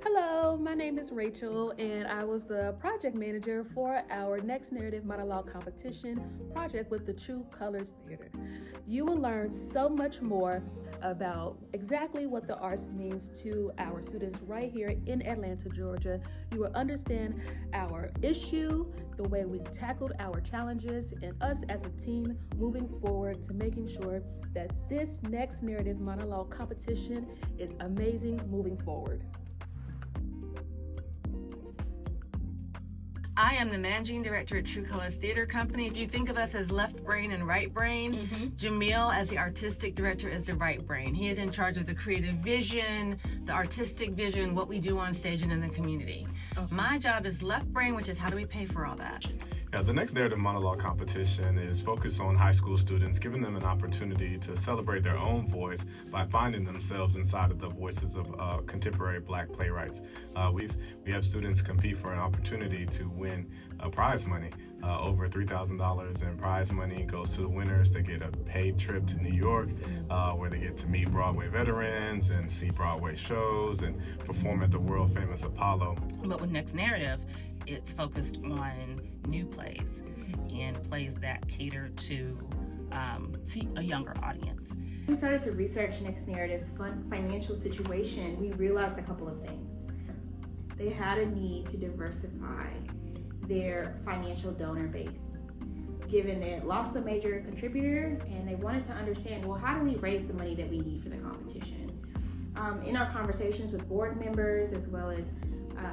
Hello, my name is Rachel, and I was the project manager for our Next Narrative Monologue competition project with the True Colors Theater. You will learn so much more about exactly what the arts means to our students right here in Atlanta, Georgia. You will understand our issue, the way we tackled our challenges, and us as a team moving forward to making sure that this Next Narrative Monologue competition is amazing moving forward. I am the managing director at True Colors Theater Company. If you think of us as left brain and right brain, Jamil, as the artistic director, is the right brain. He is in charge of the creative vision, the artistic vision, what we do on stage and in the community. Awesome. My job is left brain, which is how do we pay for all that? Yeah, the Next Narrative Monologue competition is focused on high school students, giving them an opportunity to celebrate their own voice by finding themselves inside of the voices of contemporary Black playwrights. We have students compete for an opportunity to win prize money. Over $3,000 in prize money goes to the winners. They get a paid trip to New York where they get to meet Broadway veterans and see Broadway shows and perform at the world famous Apollo. But with Next Narrative, it's focused on new plays and plays that cater to a younger audience. We started to research Next Narrative's financial situation. We realized a couple of things. They had a need to diversify their financial donor base, given they lost a major contributor, and they wanted to understand, well, how do we raise the money that we need for the competition? In our conversations with board members as well as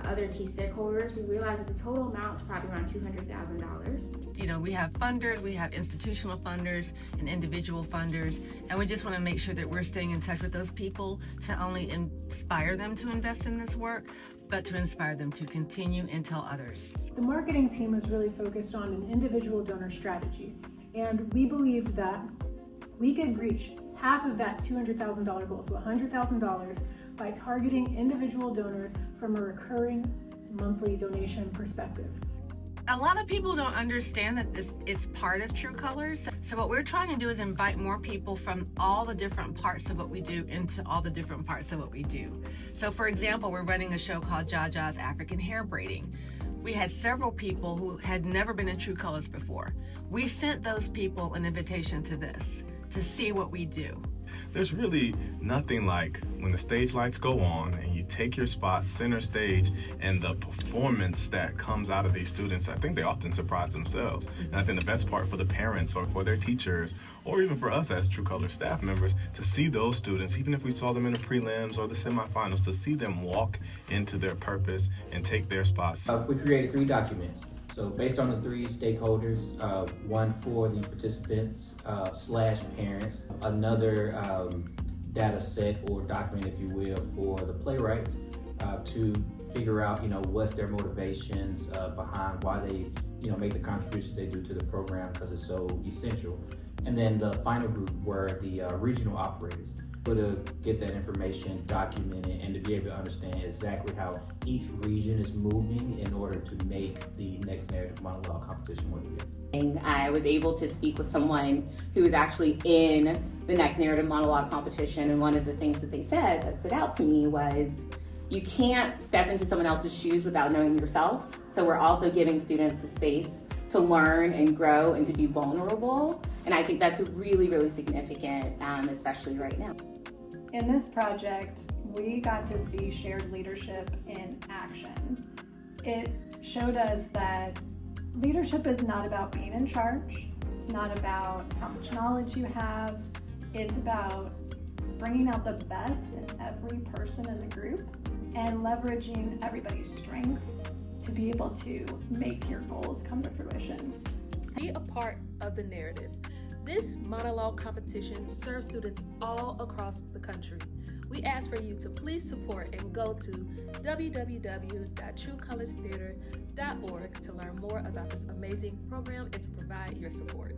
other key stakeholders, we realized that the total amount is probably around $200,000. You know, we have funders, we have institutional funders and individual funders, and we just want to make sure that we're staying in touch with those people to not only inspire them to invest in this work, but to inspire them to continue and tell others. The marketing team was really focused on an individual donor strategy, and we believed that we could reach half of that $200,000 goal, so $100,000, by targeting individual donors from a recurring monthly donation perspective. A lot of people don't understand that it's part of True Colors. So what we're trying to do is invite more people from all the different parts of what we do into all the different parts of what we do. So for example, we're running a show called Jaja's African Hair Braiding. We had several people who had never been in True Colors before. We sent those people an invitation to this, to see what we do. There's really nothing like when the stage lights go on and you take your spot center stage and the performance that comes out of these students. I think they often surprise themselves. And I think the best part for the parents or for their teachers or even for us as True Colors staff members to see those students, even if we saw them in the prelims or the semifinals, to see them walk into their purpose and take their spots. We created 3 documents. So based on the 3 stakeholders, one for the participants / parents, another data set or document, if you will, for the playwrights to figure out, what's their motivations behind why they, make the contributions they do to the program, because it's so essential. And then the final group were the regional operators, to get that information documented and to be able to understand exactly how each region is moving in order to make the Next Narrative Monologue competition what it is. I was able to speak with someone who was actually in the Next Narrative Monologue competition, and one of the things that they said that stood out to me was you can't step into someone else's shoes without knowing yourself. So we're also giving students the space to learn and grow and to be vulnerable. And I think that's really, really significant, especially right now. In this project, we got to see shared leadership in action. It showed us that leadership is not about being in charge. It's not about how much knowledge you have. It's about bringing out the best in every person in the group and leveraging everybody's strengths to be able to make your goals come to fruition. Be a part of the narrative. This monologue competition serves students all across the country. We ask for you to please support and go to www.truecolorstheater.org to learn more about this amazing program and to provide your support.